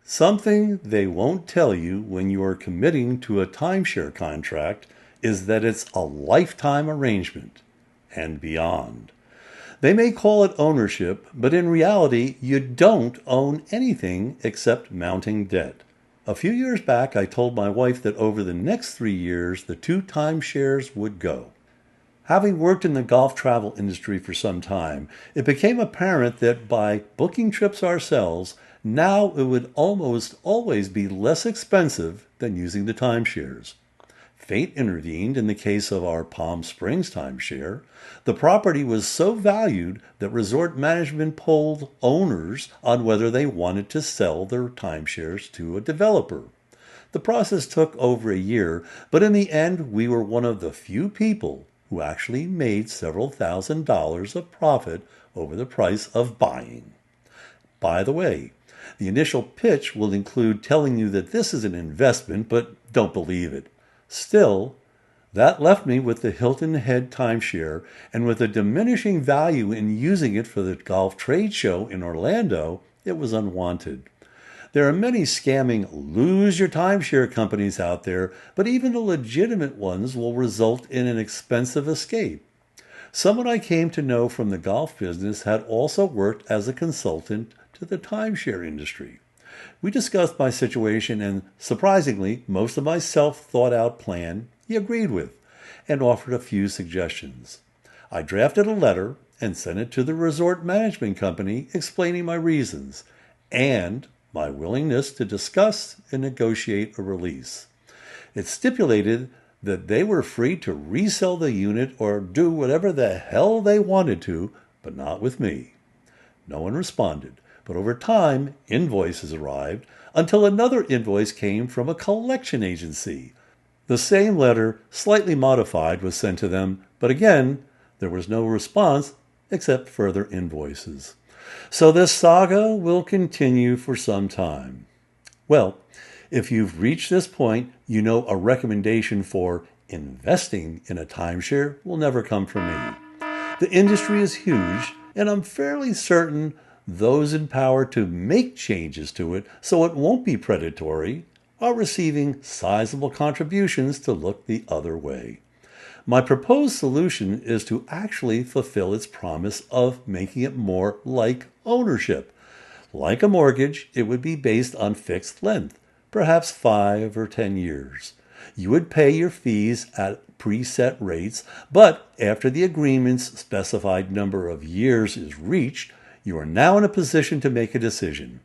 Something they won't tell you when you are committing to a timeshare contract is that it's a lifetime arrangement and beyond. They may call it ownership, but in reality, you don't own anything except mounting debt. A few years back, I told my wife that over the next 3 years, the two timeshares would go. Having worked in the golf travel industry for some time, it became apparent that by booking trips ourselves, now it would almost always be less expensive than using the timeshares. Fate intervened in the case of our Palm Springs timeshare. The property was so valued that resort management polled owners on whether they wanted to sell their timeshares to a developer. The process took over a year, but in the end, we were one of the few people who actually made several $1,000s of profit over the price of buying. By the way, the initial pitch will include telling you that this is an investment, but don't believe it. Still, that left me with the Hilton Head timeshare, and with a diminishing value in using it for the golf trade show in Orlando, it was unwanted. There are many scamming lose your timeshare companies out there, but even the legitimate ones will result in an expensive escape. Someone I came to know from the golf business had also worked as a consultant to the timeshare industry. We discussed my situation, and surprisingly, most of my self-thought-out plan he agreed with and offered a few suggestions. I drafted a letter and sent it to the resort management company explaining my reasons and my willingness to discuss and negotiate a release. It stipulated that they were free to resell the unit or do whatever the hell they wanted to, but not with me. No one responded, but over time, invoices arrived until another invoice came from a collection agency. The same letter, slightly modified, was sent to them, but again, there was no response except further invoices. So this saga will continue for some time. Well, if you've reached this point, you know a recommendation for investing in a timeshare will never come from me. The industry is huge, and I'm fairly certain those in power to make changes to it so it won't be predatory are receiving sizable contributions to look the other way. My proposed solution is to actually fulfill its promise of making it more like ownership. Like a mortgage, it would be based on fixed length, perhaps 5 or 10 years. You would pay your fees at preset rates, but after the agreement's specified number of years is reached, you are now in a position to make a decision.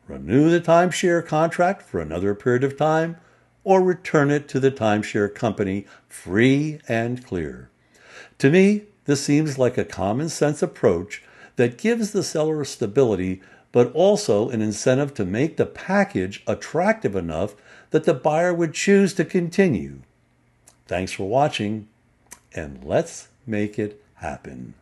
Renew the timeshare contract for another period of time, or return it to the timeshare company free and clear. To me, this seems like a common sense approach that gives the seller stability, but also an incentive to make the package attractive enough that the buyer would choose to continue. Thanks for watching, and let's make it happen.